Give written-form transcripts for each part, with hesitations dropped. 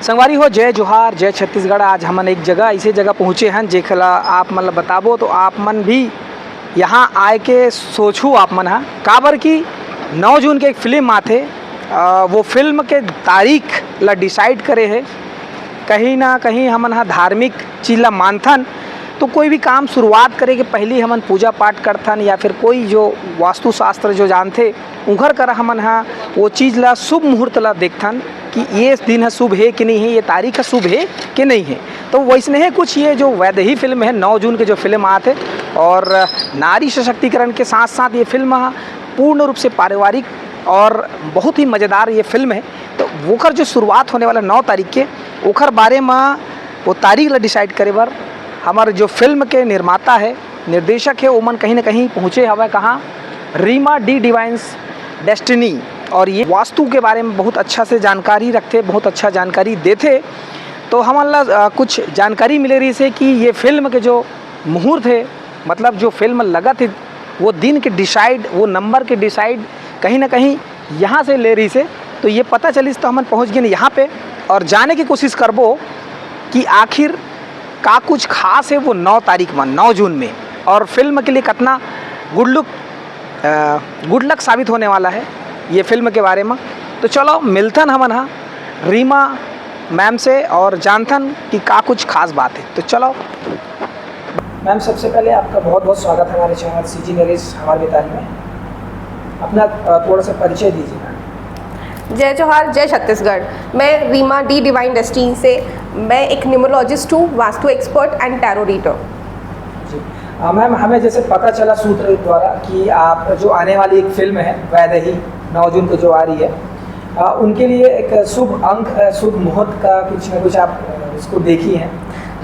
संगवारी हो जय जोहार जय छत्तीसगढ़। आज हमन एक जगह ऐसे जगह पहुँचे हैं जेखला आप मन बताबो तो आप मन भी यहाँ आए के सोचू आप मन हाँ काबर की 9 जून के एक फिल्म आथे। वो फिल्म के तारीख ला डिसाइड करे है। कहीं ना कहीं हमन हाँ धार्मिक चीज़ ला मानथन तो कोई भी काम शुरुआत करे के पहले हमन पूजा पाठ करथन या फिर कोई जो वास्तुशास्त्र जो जानते उघर कर हमन हाँ वो चीज़ ला शुभ मुहूर्त ला देखथन कि ये दिन है शुभ है कि नहीं है, ये तारीख है शुभ है कि नहीं है। तो वैसने है कुछ ये जो वैदेही फिल्म है 9 जून के जो फिल्म आते और नारी सशक्तिकरण के साथ साथ ये फिल्म पूर्ण रूप से पारिवारिक और बहुत ही मज़ेदार ये फिल्म है। तो वोकर जो शुरुआत होने वाला 9 तारीख के ओखर बारे में वो तारीख ला डिसाइड करे बर हमारे जो फिल्म के निर्माता है निर्देशक है ओमन कहीं ना कहीं पहुँचे हवा कहाँ रीमा डी डिवाइन्स डेस्टिनी। और ये वास्तु के बारे में बहुत अच्छा से जानकारी रखते, बहुत अच्छा जानकारी देते। तो हमारा कुछ जानकारी मिले रही से कि ये फिल्म के जो मुहूर्त है मतलब जो फिल्म लगा थी वो दिन के डिसाइड वो नंबर के डिसाइड कहीं ना कहीं यहाँ से ले रही से। तो ये पता चलिस तो हम पहुँच गए यहाँ पे और जाने की कोशिश करबो कि आखिर का कुछ खास है वो 9 तारीख में 9 जून में और फिल्म के लिए कितना गुड लक साबित होने वाला है ये फिल्म के बारे में। तो चलो मिलथन हमन हाँ रीमा मैम से और जानथन कि का कुछ खास बात है। तो चलो मैम, सबसे पहले आपका बहुत बहुत स्वागत है हमारे चैनल सीजी नरेश हमारे बेताल में। अपना थोड़ा सा परिचय दीजिए मैम। जय जोहार जय छत्तीसगढ़। मैं रीमा डी डिवाइन डेस्टिनी से मैं एक न्यूमरोलॉजिस्ट हूँ, vastu expert and tarot reader. जी मैम, हमें जैसे पता चला सूत्र द्वारा कि आप जो आने वाली एक फिल्म है वैदेही 9 जून को जो आ रही है उनके लिए एक शुभ अंक शुभ मुहूर्त का कुछ न कुछ आप उसको देखी हैं।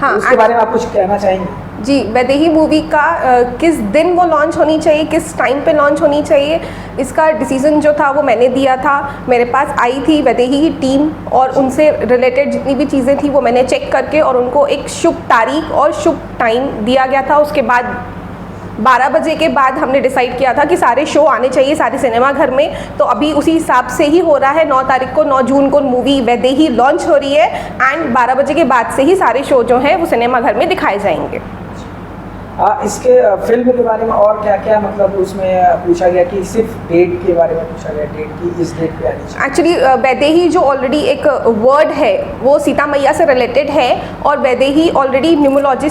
हाँ, तो उसके बारे में आप कुछ कहना चाहेंगे? जी, वैदेही मूवी का किस दिन वो लॉन्च होनी चाहिए, किस टाइम पे लॉन्च होनी चाहिए, इसका डिसीजन जो था वो मैंने दिया था। मेरे पास आई थी वैदेही की टीम और उनसे रिलेटेड जितनी भी चीज़ें थी वो मैंने चेक करके और उनको एक शुभ तारीख और शुभ टाइम दिया गया था। उसके बाद 12 बजे के बाद हमने डिसाइड किया था कि सारे शो आने चाहिए सारे सिनेमा घर में। तो अभी उसी हिसाब से ही हो रहा है। 9 तारीख को 9 जून को मूवी वैदेही लॉन्च हो रही है एंड 12 बजे के बाद से ही सारे शो जो हैं वो सिनेमा घर में दिखाए जाएंगे। इसके फिल्म के बारे में और क्या क्या मतलब उसमें पूछा गया कि सिर्फ डेट के बारे में पूछा गया, डेट की इस डेट पे आनी चाहिए? एक्चुअली वैदेही जो ऑलरेडी एक वर्ड है वो सीता मैया से रिलेटेड है और वैदेही ऑलरेडी न्यूमरोलॉजी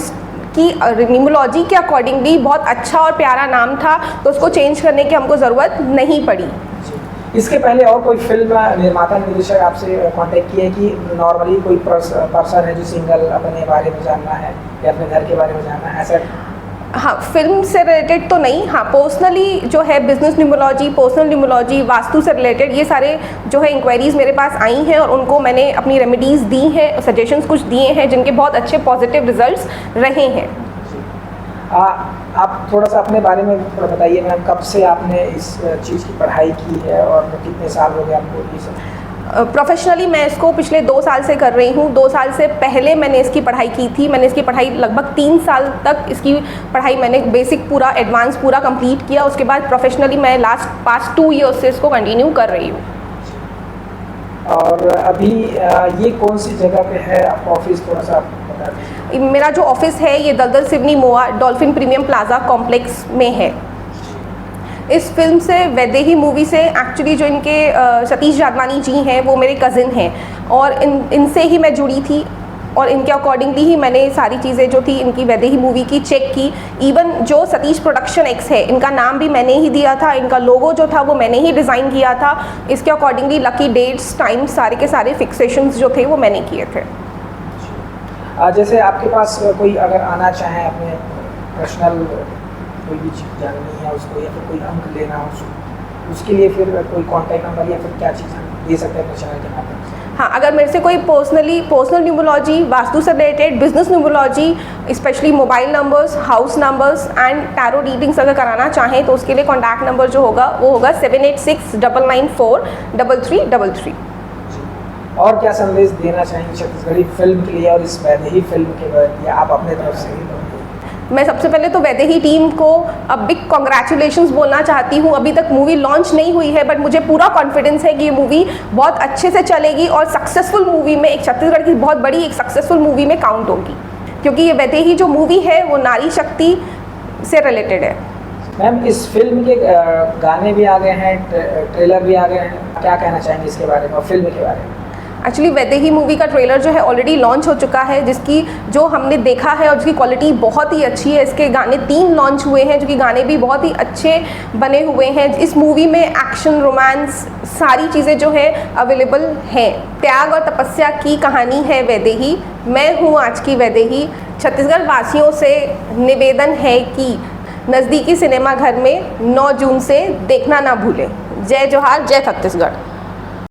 के अकॉर्डिंगली बहुत अच्छा और प्यारा नाम था तो उसको चेंज करने की हमको ज़रूरत नहीं पड़ी। इसके पहले और कोई फिल्म निर्माता निर्देशक आपसे कांटेक्ट किया है कि नॉर्मली कोई पर्सन है जो सिंगल अपने बारे में जानना है या अपने घर के बारे में जानना है ऐसा? हाँ, फिल्म से रिलेटेड तो नहीं, हाँ पर्सनली जो है business numerology, personal numerology, vastu से रिलेटेड ये सारे जो है इंक्वायरीज़ मेरे पास आई हैं और उनको मैंने अपनी रेमेडीज़ दी हैं, सजेशंस कुछ दिए हैं जिनके बहुत अच्छे पॉजिटिव रिजल्ट्स रहे हैं। आप थोड़ा सा अपने बारे में थोड़ा बताइए मैम, कब से आपने इस चीज़ की पढ़ाई की है और कितने साल हो गए आपको ये सब? प्रोफेशनली मैं इसको पिछले 2 साल से कर रही हूँ। 2 साल से पहले मैंने इसकी पढ़ाई की थी। मैंने इसकी पढ़ाई लगभग 3 साल तक इसकी पढ़ाई मैंने बेसिक पूरा एडवांस पूरा कंप्लीट किया। उसके बाद प्रोफेशनली मैं पास्ट 2 ईयर्स से इसको कंटिन्यू कर रही हूँ। और अभी ये कौन सी जगह पे है आपका ऑफिस, थोड़ा सा बता दीजिए? मेरा जो ऑफिस है ये Daldal Seoni Mowa Dolphin premium plaza complex में है। इस फिल्म से वैदेही मूवी से एक्चुअली जो इनके सतीश जादवानी जी हैं वो मेरे कज़िन हैं और इनसे ही मैं जुड़ी थी और इनके अकॉर्डिंगली ही मैंने सारी चीज़ें जो थी इनकी वैदेही मूवी की चेक की। इवन जो सतीश प्रोडक्शन एक्स है इनका नाम भी मैंने ही दिया था, इनका लोगो जो था वो मैंने ही डिज़ाइन किया था। इसके अकॉर्डिंगली लकी डेट्स टाइम सारे के सारे फिक्सेशंस जो थे वो मैंने किए थे। जैसे आपके पास कोई अगर आना चाहे अपने पर्सनल कोई भी चीज़ जाननी है उसको या फिर कोई अंक लेना हो उसके लिए फिर कोई कॉन्टैक्ट नंबर या फिर क्या चीज़ दे सकते हैं अपने चैनल के माध्यम से? हाँ, अगर मेरे से कोई पर्सनल न्यूमरोलॉजी, वास्तु से related, business numerology, specially mobile numbers, house numbers and tarot readings अगर कराना चाहें तो उसके लिए कॉन्टैक्ट नंबर जो होगा वो होगा 7869943333। और क्या संदेश देना चाहेंगे छत्तीसगढ़ी फिल्म के लिए और इस वैदेही फिल्म के लिए आप अपने तरफ से? मैं सबसे पहले तो वैदेही टीम को अब बिग कॉन्ग्रेचुलेशंस बोलना चाहती हूँ। अभी तक मूवी लॉन्च नहीं हुई है, बट मुझे पूरा कॉन्फिडेंस है कि ये मूवी बहुत अच्छे से चलेगी और सक्सेसफुल मूवी में, एक छत्तीसगढ़ की बहुत बड़ी एक सक्सेसफुल मूवी में काउंट होगी, क्योंकि ये वैदेही जो मूवी है वो नारी शक्ति से रिलेटेड है। मैम, इस फिल्म के गाने भी आ गए हैं, ट्रेलर भी आ गए हैं, क्या कहना चाहेंगे इसके बारे में और फिल्म के बारे में? एक्चुअली वैदेही मूवी का ट्रेलर जो है ऑलरेडी लॉन्च हो चुका है, जिसकी जो हमने देखा है और जिसकी क्वालिटी बहुत ही अच्छी है। इसके गाने 3 लॉन्च हुए हैं, जो कि गाने भी बहुत ही अच्छे बने हुए हैं। इस मूवी में एक्शन, रोमांस, सारी चीज़ें जो है अवेलेबल हैं। त्याग और तपस्या की कहानी है वैदेही। मैं हूँ आज की वैदेही। छत्तीसगढ़ वासियों से निवेदन है कि नज़दीकी सिनेमा घर में 9 जून से देखना ना भूलें। जय जोहार, जय छत्तीसगढ़।